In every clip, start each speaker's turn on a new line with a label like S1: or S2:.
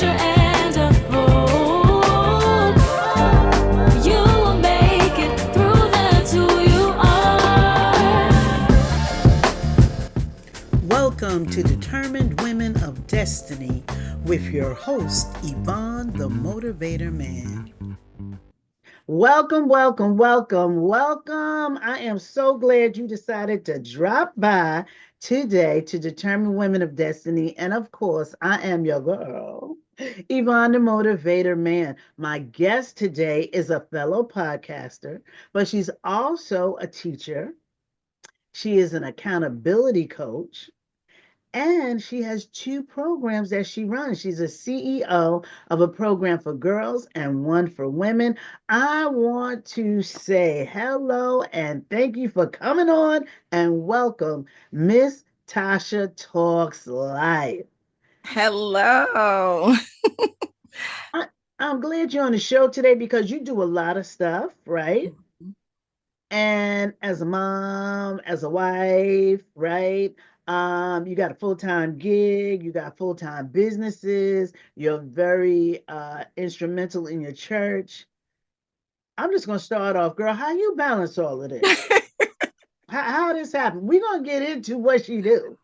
S1: future and a hope. You will make it through, that's who you are.
S2: Welcome to Determined Women of Destiny with your host, Yvonne, the Motivator Man. Welcome, welcome, welcome, welcome. I am so glad you decided to drop by today to Determined Women of Destiny. And of course, I am your girl, Yvonne, the Motivator Man. My guest today is a fellow podcaster, but she's also a teacher. She is an accountability coach. And she has two programs that she runs. She's a CEO of a program for girls and one for women. I want to say hello and thank you for coming on and welcome Miss Tasha Talks Life.
S3: Hello.
S2: I, I'm glad you're on the show today because you do a lot of stuff, right? And as a mom, as a wife, right? You got a full-time gig, you got full-time businesses, you're very instrumental in your church. I'm just gonna start off, girl. How you balance all of this? how this happen? We're gonna get into what she do,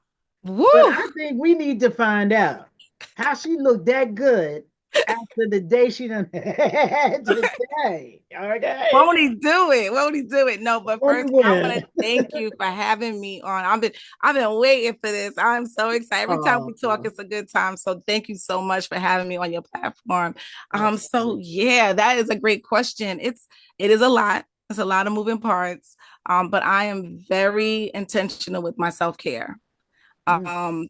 S3: Woo.
S2: but I think we need to find out how she looked that good after the day she done had today. Okay.
S3: Won't he do it? Won't he do it? No, but first I want
S2: Yeah.
S3: to thank you for having me on. I've been waiting for this. I'm so excited. Every time we talk, it's a good time. So thank you so much for having me on your platform. So yeah, that is a great question. It is a lot. It's a lot of moving parts. But I am very intentional with my self-care.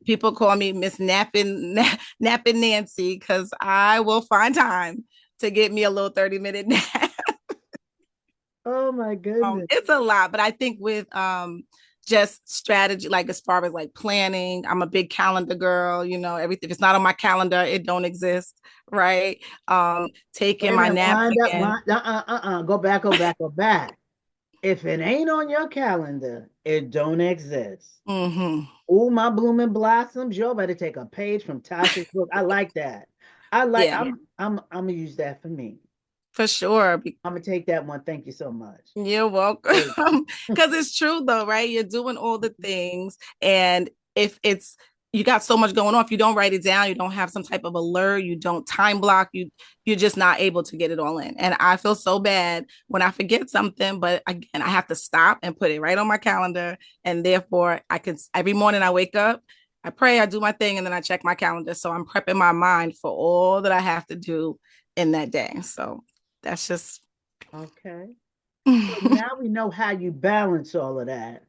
S3: People call me Miss Napping Nancy because I will find time to get me a little 30-minute nap.
S2: Oh my goodness.
S3: It's a lot, but I think with just strategy, like as far as like planning, I'm a big calendar girl, everything. If it's not on my calendar, it don't exist, right? Taking my naps again.
S2: Go back. If it ain't on your calendar, it don't exist. Oh, my blooming blossoms, y'all better take a page from Tasha's book. I like that. I'm gonna use that for me.
S3: For sure.
S2: I'm gonna take that one. Thank you so much.
S3: You're welcome. Because it's true though, right? You're doing all the things. And if you got so much going on, if you don't write it down, you don't have some type of alert, you don't time block, you're just not able to get it all in. And I feel so bad when I forget something, but again, I have to stop and put it right on my calendar. And therefore every morning I wake up, I pray, I do my thing, and then I check my calendar. So I'm prepping my mind for all that I have to do in that day. So that's just
S2: okay. So now we know how you balance all of that.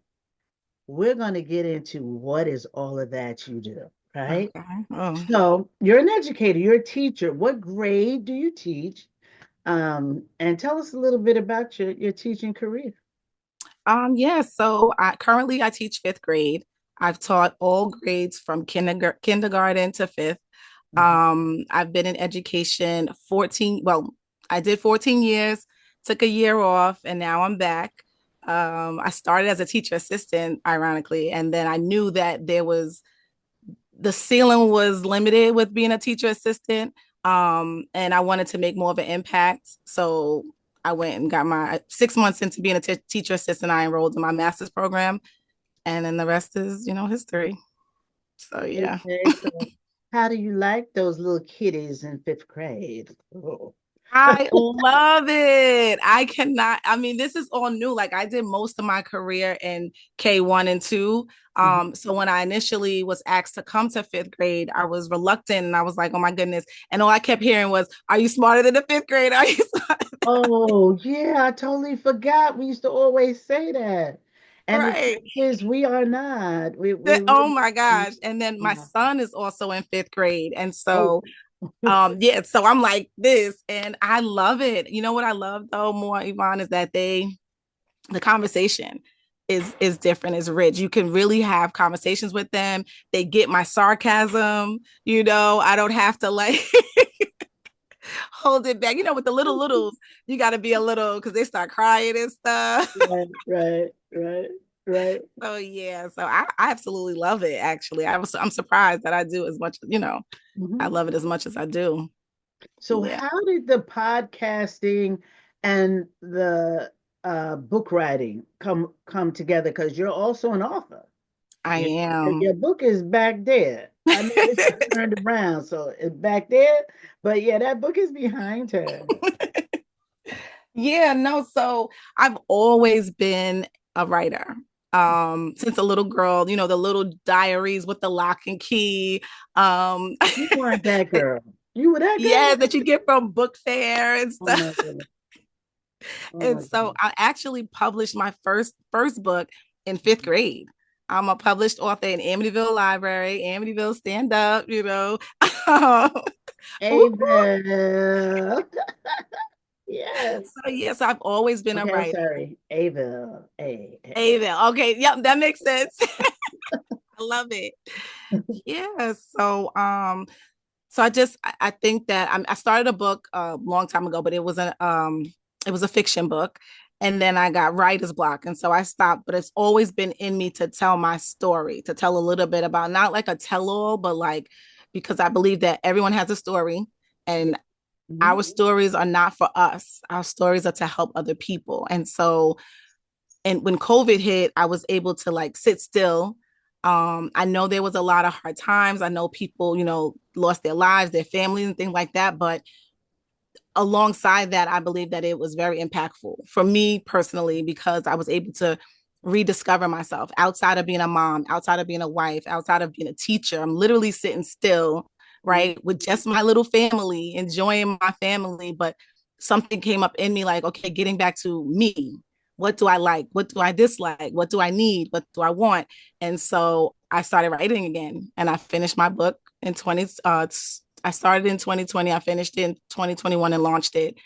S2: We're going to get into what is all of that you do, right? Okay. So you're an educator, you're a teacher. What grade do you teach? And tell us a little bit about your teaching career.
S3: So currently I teach fifth grade. I've taught all grades from kindergarten to fifth. I've been in education I did 14 years, took a year off, and now I'm back. I started as a teacher assistant, ironically, and then I knew that the ceiling was limited with being a teacher assistant, and I wanted to make more of an impact. So I went and got my 6 months into being a teacher assistant. I enrolled in my master's program, and then the rest is, history. So yeah.
S2: Okay, so how do you like those little kiddies in fifth grade? Oh.
S3: I love it. This is all new. Like I did most of my career in K1 and 2. So when I initially was asked to come to fifth grade, I was reluctant and I was like, oh my goodness. And all I kept hearing was, are you smarter than the fifth grade? Are you smarter?
S2: Oh yeah, I totally forgot. We used to always say that. And
S3: right.
S2: The truth is we are not.
S3: Oh my gosh. And then my son is also in fifth grade. And so so I'm like this, and I love it. You know what I love though more, Yvonne, is that the conversation is different, is rich. You can really have conversations with them. They get my sarcasm, I don't have to like hold it back. With the littles, you got to be a little, because they start crying and stuff.
S2: Right. Right.
S3: So yeah, so I absolutely love it. Actually, I'm surprised that I do as much. I
S2: Mhm.
S3: love it as much as I do.
S2: So
S3: Yeah,
S2: how did the podcasting and the book writing come together? Because you're also an author.
S3: I
S2: You
S3: am.
S2: your book is back there. I know this is turned around, so it's back there. But yeah, that book is behind her.
S3: Yeah, no, so I've always been a writer. Since a little girl, the little diaries with the lock and key. Um,
S2: You weren't that girl. You were that
S3: yeah,
S2: girl.
S3: that you get from book fair and
S2: Oh
S3: stuff.
S2: my goodness. Oh
S3: And
S2: my
S3: so
S2: goodness.
S3: I actually published my first book in fifth grade. I'm a published author in Amityville Library, Amityville Stand Up. Whoop, whoop.
S2: Ava. Yes.
S3: So yes, I've always been a
S2: Okay, I'm
S3: writer.
S2: sorry. Ava.
S3: Amityville. Okay, yep, that makes sense. I love it. Yeah. So I think that I started a book a long time ago, but it was a fiction book, and then I got writer's block, and so I stopped. But it's always been in me to tell my story, to tell a little bit about, not like a tell all, but like, because I believe that everyone has a story, and
S2: Mhm.
S3: our stories are not for us. Our stories are to help other people, and so and when COVID hit, I was able to like sit still. I know there was a lot of hard times. I know people, lost their lives, their families, and things like that. But alongside that, I believe that it was very impactful for me personally, because I was able to rediscover myself outside of being a mom, outside of being a wife, outside of being a teacher. I'm literally sitting still,
S2: Mhm.
S3: right, with just my little family, enjoying my family. But something came up in me like, okay, getting back to me. What do I like? What do I dislike? What do I need? What do I want? And so I started writing again, and I finished my book in 20 I started in 2020, I finished in 2021 and launched it,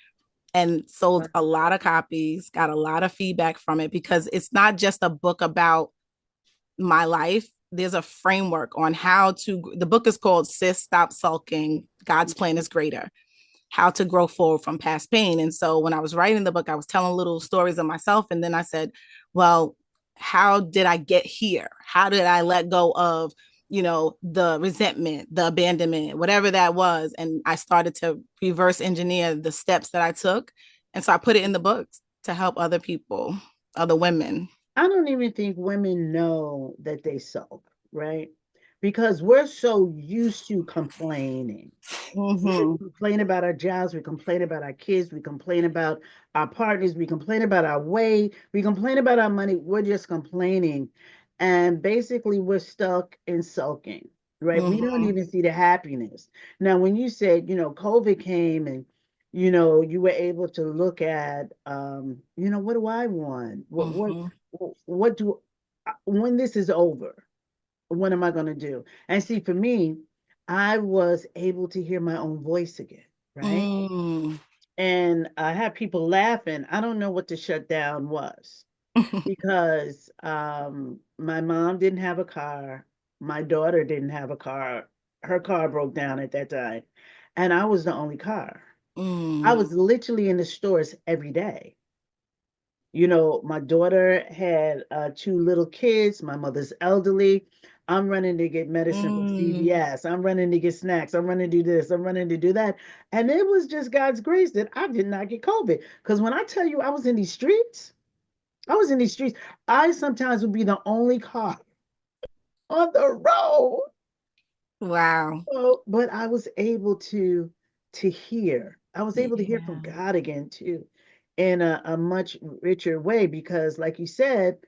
S3: and sold a lot of copies, got a lot of feedback from it, because it's not just a book about my life. There's a framework on how to, the book is called Sis Stop Sulking, God's Plan is Greater, how to grow forward from past pain. And so when I was writing the book, I was telling little stories of myself. And then I said, well, how did I get here? How did I let go of, the resentment, the abandonment, whatever that was? And I started to reverse engineer the steps that I took. And so I put it in the books to help other people, other women.
S2: I don't even think women know that they sulk, right? Because we're so used to complaining. We
S3: Mm-hmm.
S2: complain about our jobs, we complain about our kids, we complain about our partners, we complain about our weight, we complain about our money. We're just complaining. And basically, we're stuck in sulking, right? We don't
S3: Mm-hmm.
S2: even see the happiness. Now, when you said, COVID came and, you were able to look at, what do I want?
S3: Mm-hmm.
S2: What do, when this is over, what am I going to do? And see, for me, I was able to hear my own voice again, right?
S3: Mm.
S2: And I had people laughing. I don't know what the shutdown was because my mom didn't have a car. My daughter didn't have a car. Her car broke down at that time. And I was the only car. I
S3: Mm.
S2: was literally in the stores every day. My daughter had two little kids. My mother's elderly. I'm running to get medicine from
S3: Mm.
S2: CVS. I'm running to get snacks. I'm running to do this. I'm running to do that. And it was just God's grace that I did not get COVID. Because when I tell you I was in these streets, I was in these streets. I sometimes would be the only car on the road.
S3: Wow.
S2: But I was able to hear. I was able to hear from
S3: Yeah.
S2: God again too, in a much richer way because, like you said,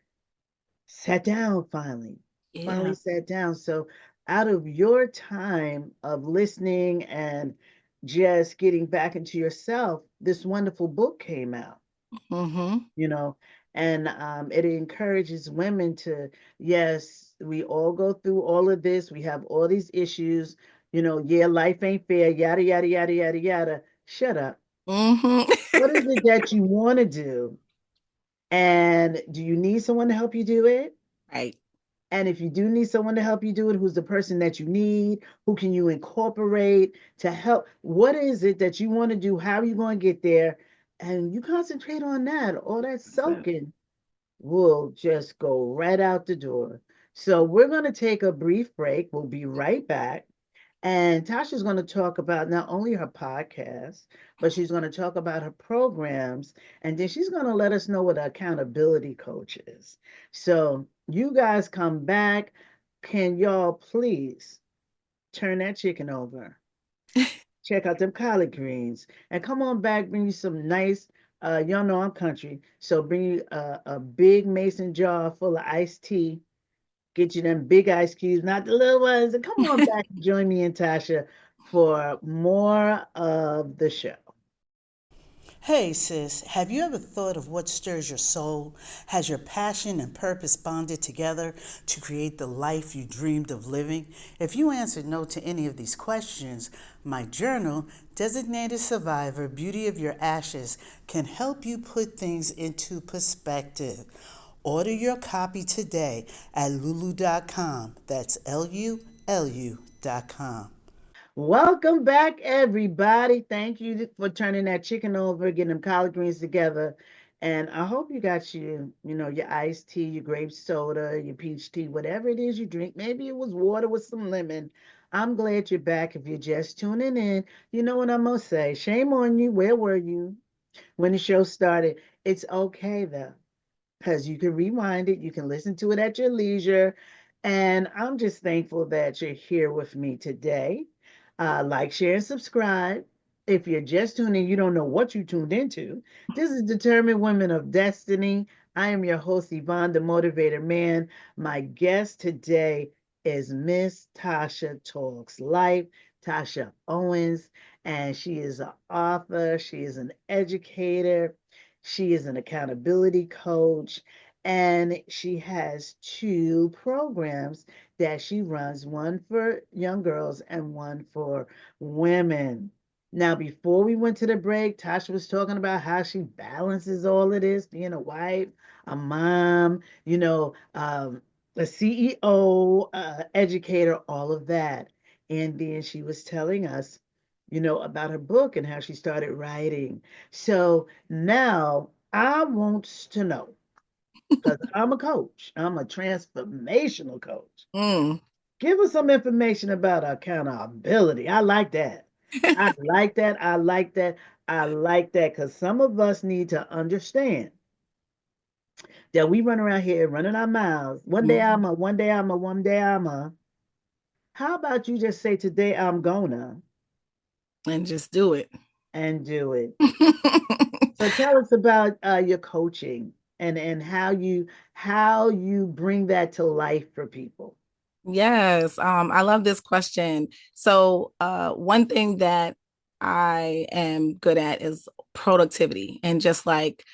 S2: sat down finally. Finally
S3: Yeah.
S2: sat down. So out of your time of listening and just getting back into yourself, this wonderful book came out,
S3: Mm-hmm.
S2: you know, and it encourages women to, yes, we all go through all of this. We have all these issues, yeah, life ain't fair, yada, yada, yada, yada, yada. Shut up. What is
S3: Mm-hmm.
S2: it that you want to do? And do you need someone to help you do it?
S3: Right.
S2: And if you do need someone to help you do it, who's the person that you need? Who can you incorporate to help? What is it that you want to do? How are you going to get there? And you concentrate on that. All that
S3: That's it.
S2: soaking. will just go right out the door. So we're going to take a brief break. We'll be right back. And Tasha's going to talk about not only her podcast, but she's going to talk about her programs. And then she's going to let us know what an accountability coach is. So you guys come back. Can y'all please turn that chicken over? Check out them collard greens and come on back, bring you some nice, y'all know I'm country, so bring you a big mason jar full of iced tea. Get you them big ice cubes, not the little ones. And come on back and join me and Tasha for more of the show. Hey, sis, have you ever thought of what stirs your soul? Has your passion and purpose bonded together to create the life you dreamed of living? If you answered no to any of these questions, my journal, Designated Survivor Beauty of Your Ashes, can help you put things into perspective. Order your copy today at lulu.com. That's LULU.com. Welcome back, everybody. Thank you for turning that chicken over, getting them collard greens together. And I hope you got your iced tea, your grape soda, your peach tea, whatever it is you drink. Maybe it was water with some lemon. I'm glad you're back. If you're just tuning in, you know what I'm going to say. Shame on you. Where were you when the show started? It's okay, though, because you can rewind it, you can listen to it at your leisure. And I'm just thankful that you're here with me today. Like, share, and subscribe. If you're just tuning in, you don't know what you tuned into. This is Determined Women of Destiny. I am your host, Yvonne, the Motivator Man. My guest today is Miss Tasha Talks Life, Tasha Owens, and she is an author, she is an educator, she is an accountability coach, and she has two programs that she runs, one for young girls and one for women. Now, before we went to the break, Tasha was talking about how she balances all of this, being a wife, a mom, a CEO, educator, all of that. And then she was telling us, about her book and how she started writing. So now I want to know, because I'm a coach, I'm a transformational coach.
S3: Mm.
S2: Give us some information about accountability. I like that. I like that. I like that. I like that because some of us need to understand that we run around here running our mouths. One day I'm a, one day I'm a, one day I'm a. How about you just say, today I'm gonna,
S3: And just do it.
S2: and do it? So tell us about your coaching and how you bring that to life for people.
S3: Yes, I love this question. So, one thing that I am good at is productivity and just like,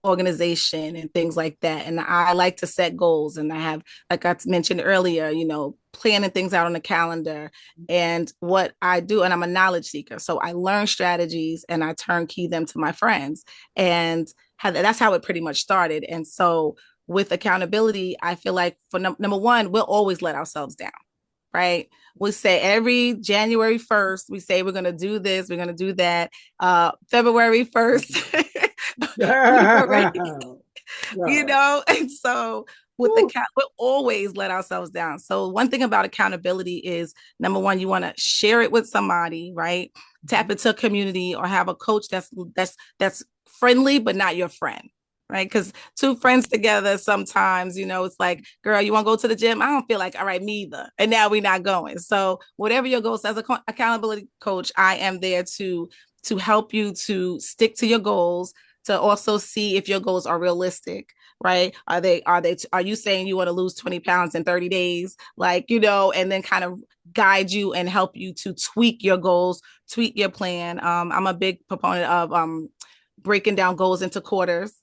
S3: organization and things like that. And I like to set goals, and I have, like I mentioned earlier, planning things out on the calendar. And what I do, and I'm a knowledge seeker, so I learn strategies and I turnkey them to my friends, and that's how it pretty much started. And so with accountability, I feel like for number one, we'll always let ourselves down, right? We say every January 1st, we say we're going to do this, we're going to do that. February 1st, we've already,
S2: Right.
S3: and so with
S2: Woo.
S3: we'll always let ourselves down. So one thing about accountability is, number one, you want to share it with somebody, right? Tap into a community or have a coach that's friendly but not your friend, right? Because two friends together, sometimes, it's like, girl, you want to go to the gym? I don't feel like, all right, me either. And now we're not going. So whatever your goals, as a accountability coach, I am there to help you to stick to your goals, to also see if your goals are realistic, right? Are you saying you want to lose 20 pounds in 30 days? Like, and then kind of guide you and help you to tweak your goals, tweak your plan. I'm a big proponent of breaking down goals into quarters,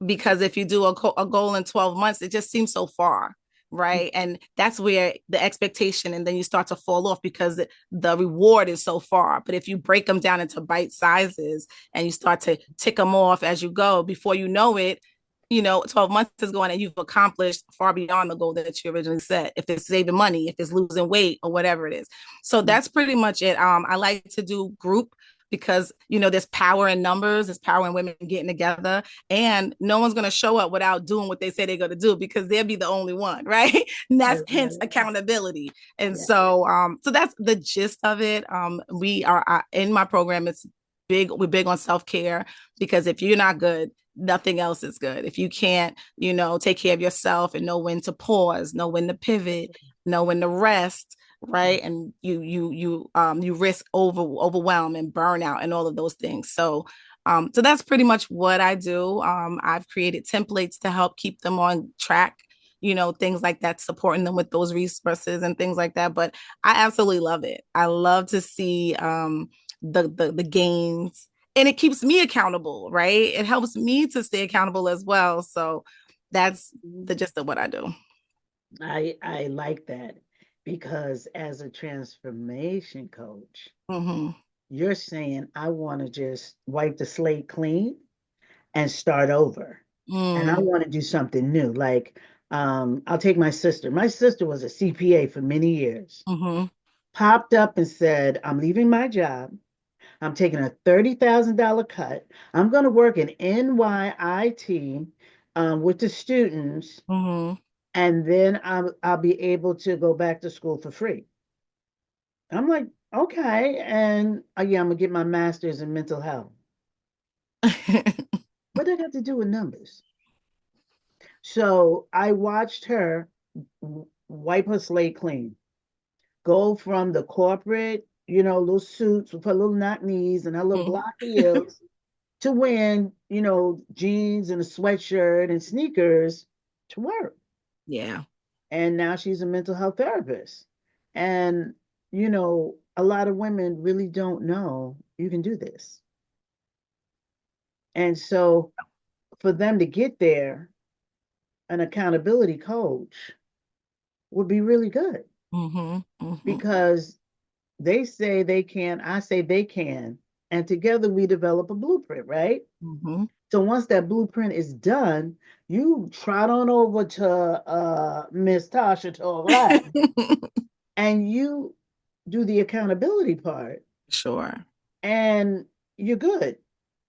S3: because if you do a goal in 12 months, it just seems so far, right? And that's where the expectation, and then you start to fall off because the reward is so far. But if you break them down into bite sizes and you start to tick them off as you go, before you know it, 12 months is going and you've accomplished far beyond the goal that you originally set. If it's saving money, if it's losing weight or whatever it is. So that's pretty much it. I like to do group because, there's power in numbers, there's power in women getting together, and no one's going to show up without doing what they say they're going to do because they'll be the only one, right? And that's hence accountability. And so that's the gist of it. We are in my program, it's big. We're big on self-care, because if you're not good, nothing else is good. If you can't, take care of yourself and know when to pause, know when to pivot, know when to rest, right? And you risk overwhelm and burnout and all of those things. So that's pretty much what I do. I've created templates to help keep them on track, things like that, supporting them with those resources and things like that. But I absolutely love it. I love to see the gains, and it keeps me accountable, right? It helps me to stay accountable as well. So that's the gist of what I do.
S2: I like that, because as a transformation coach, you're saying I want to just wipe the slate clean and start over. And I want to do something new. Like, I'll take my sister. My sister was a CPA for many years. Popped up and said, I'm leaving my job. I'm taking a $30,000 cut. I'm going to work in NYIT with the students, and then I'll be able to go back to school for free. I'm like, okay. And yeah, I'm going to get my master's in mental health. What did that have to do with numbers? So I watched her wipe her slate clean, go from the corporate, little suits with her little knock knees and her little block heels, to wearing, jeans and a sweatshirt and sneakers to work.
S3: Yeah.
S2: And now she's a mental health therapist. And, a lot of women really don't know you can do this. And so for them to get there, an accountability coach would be really good, because they say they can, I say they can, and together we develop a blueprint, right? So once that blueprint is done, you trot on over to Miss Tasha TalksLife and you do the accountability part.
S3: Sure.
S2: And you're good.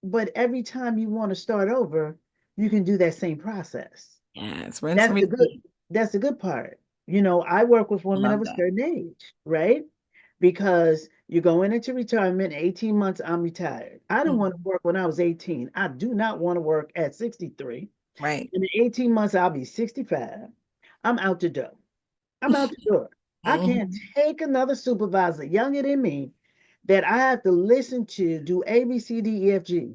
S2: But every time you want to start over, you can do that same process.
S3: Yes,
S2: That's the good part. I work with women of a certain age, right? Because you're going into retirement, 18 months, I'm retired. I didn't want to work when I was 18. I do not want to work at 63.
S3: Right.
S2: In 18 months, I'll be 65. I'm out the door. I'm out the door. I can't take another supervisor younger than me that I have to listen to do A, B, C, D, E, F, G.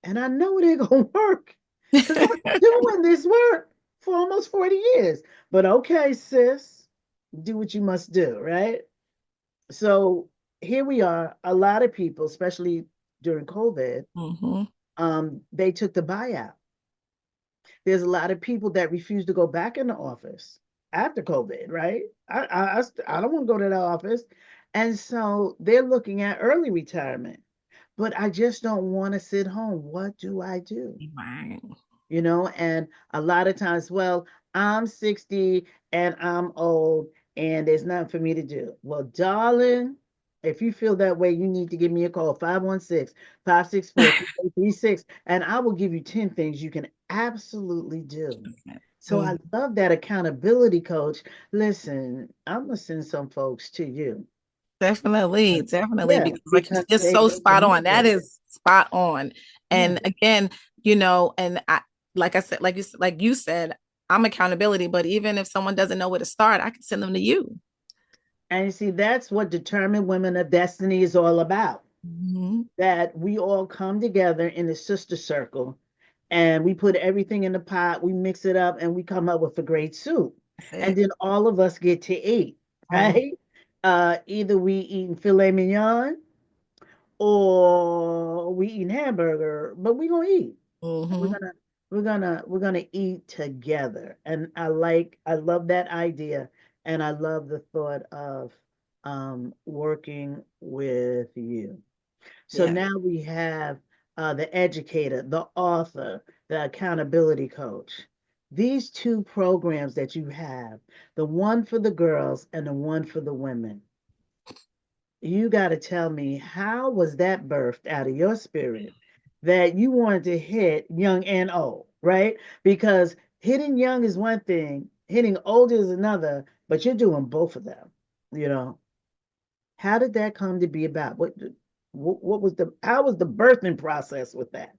S2: And I know it ain't going to work, because I've been doing this work for almost 40 years. But okay, sis, do what you must do, right? So here we are. A lot of people, especially during COVID, they took the buyout. There's a lot of people that refuse to go back in the office after COVID, right? I don't want to go to the office. And so they're looking at early retirement. But I just don't want to sit home. What do I do?
S3: Right.
S2: And a lot of times, well, I'm 60 and I'm old and there's nothing for me to do. Well, darling, if you feel that way, you need to give me a call, 516-564-3836, and I will give you 10 things you can absolutely do. So I love that accountability coach. Listen, I'm going to send some folks to you.
S3: Definitely.
S2: Yeah,
S3: Because like it's so spot on. That is spot on. And again, and like I said, like you said, I'm accountability, but even if someone doesn't know where to start, I can send them to you.
S2: And you see, that's what Determined Women of Destiny is all about. That we all come together in a sister circle and we put everything in the pot, we mix it up, and we come up with a great soup. And then all of us get to eat, right? Either we eating filet mignon or we eating hamburger, but we gonna eat. We're gonna eat together. And I love that idea, and I love the thought of working with you. So now we have the educator, the author, the accountability coach. These two programs that you have, the one for the girls and the one for the women, You got to tell me, how was that birthed out of your spirit that you wanted to hit young and old, right? Because hitting young is one thing, hitting old is another, but you're doing both of them, you know. How did that come to be about? What was the how was the birthing process with that?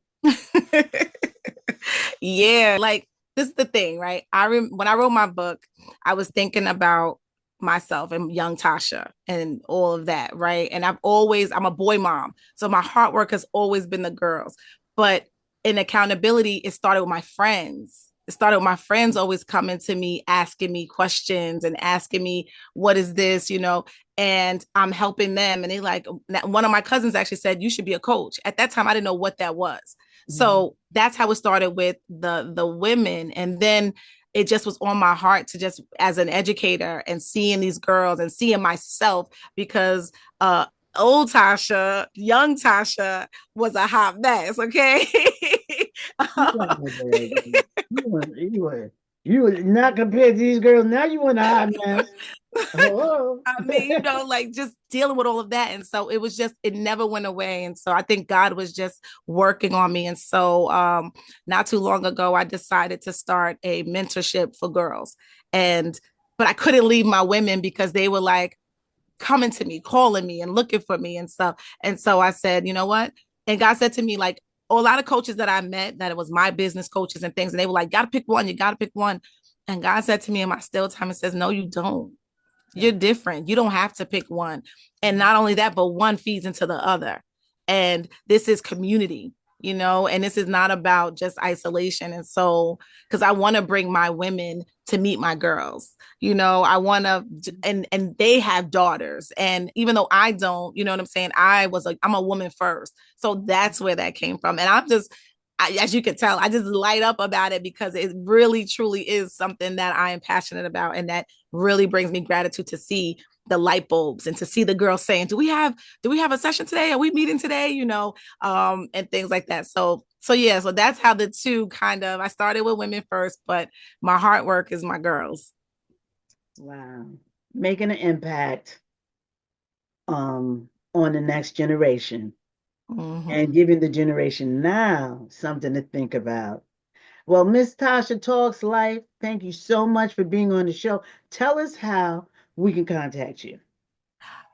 S3: Yeah, like this is the thing, right? When I wrote my book, I was thinking about myself and young Tasha and all of that, right? And I'm a boy mom, so my hard work has always been the girls. But in accountability, it started with my friends. It started with my friends always coming to me, asking me questions and asking me, what is this, and I'm helping them. And they like, one of my cousins actually said, you should be a coach. At that time, I didn't know what that was. So that's how it started with the women. And then it just was on my heart to just, as an educator and seeing these girls and seeing myself, because old Tasha, young Tasha was a hot mess. Okay.
S2: You you were not compared to these girls. Now you want a hot mess. Oh.
S3: I mean, like just dealing with all of that. And so it was just, it never went away. And so I think God was just working on me. And so not too long ago, I decided to start a mentorship for girls. But I couldn't leave my women because they were like coming to me, calling me and looking for me and stuff. And so I said, you know what? And God said to me, like, a lot of coaches that I met, that it was my business coaches and things, and they were like, gotta pick one, you gotta pick one. And God said to me in my still time, it says, no, you don't. You're different. You don't have to pick one. And not only that, but one feeds into the other. And this is community, and this is not about just isolation. And so, because I want to bring my women to meet my girls, I want to, and they have daughters. And even though I don't, you know what I'm saying? I'm a woman first. So that's where that came from. And as you can tell, I just light up about it because it really, truly is something that I am passionate about. And that really brings me gratitude to see the light bulbs and to see the girls saying, do we have a session today? Are we meeting today? And things like that. So yeah, so that's how the two I started with women first, but my heart work is my girls.
S2: Wow. Making an impact on the next generation.
S3: Mm-hmm.
S2: And giving the generation now something to think about. Well, Miss Tasha Talks Life, thank you so much for being on the show. Tell us how we can contact you.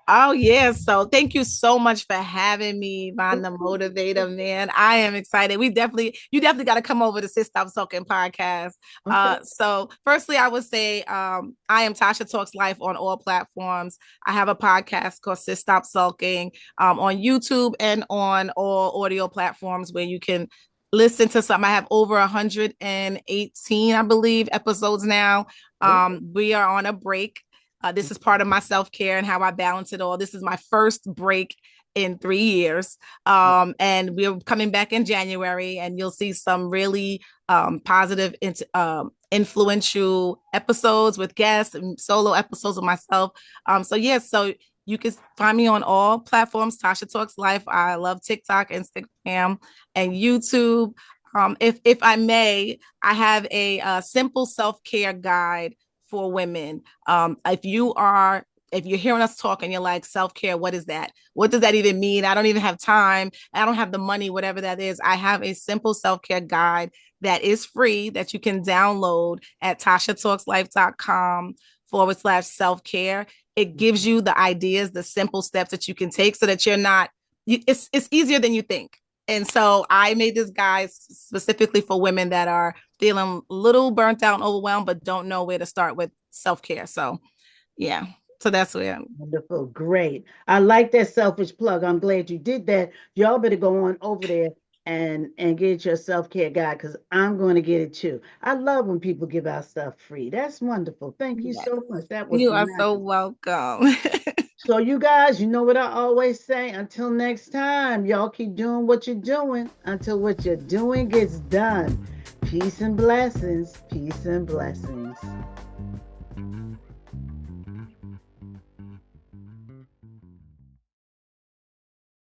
S3: Oh, yeah. So thank you so much for having me, Yvonne, the motivator, man. I am excited. You definitely got to come over to Sis Stop Sulking podcast.
S2: Okay.
S3: So firstly, I would say I am Tasha Talks Life on all platforms. I have a podcast called Sis Stop Sulking on YouTube and on all audio platforms where you can listen to something. I have over 118, I believe, episodes now. We are on a break. This is part of my self-care and how I balance it all. This is my first break in 3 years. And we're coming back in January, and you'll see some really positive, influential episodes with guests and solo episodes of myself. So you can find me on all platforms, Tasha Talks Life. I love TikTok, Instagram, and YouTube. If I may, I have a simple self-care guide for women. If you're hearing us talk and you're like, self-care, what is that? What does that even mean? I don't even have time. I don't have the money, whatever that is. I have a simple self-care guide that is free that you can download at TashaTalksLife.com/self-care. It gives you the ideas, the simple steps that you can take so that it's easier than you think. And so I made this guide specifically for women that are feeling a little burnt out and overwhelmed, but don't know where to start with self-care. So yeah, so that's where
S2: Wonderful. Great. I like that selfish plug. I'm glad you did that. Y'all better go on over there and get your self-care guide, because I'm going to get it too. I love when people give out stuff free. That's wonderful. Thank you
S3: yes.
S2: so much. That was
S3: You are so
S2: magic.
S3: welcome.
S2: So you guys, you know what I always say, until next time, y'all keep doing what you're doing until what you're doing gets done. Peace and blessings. Peace and blessings.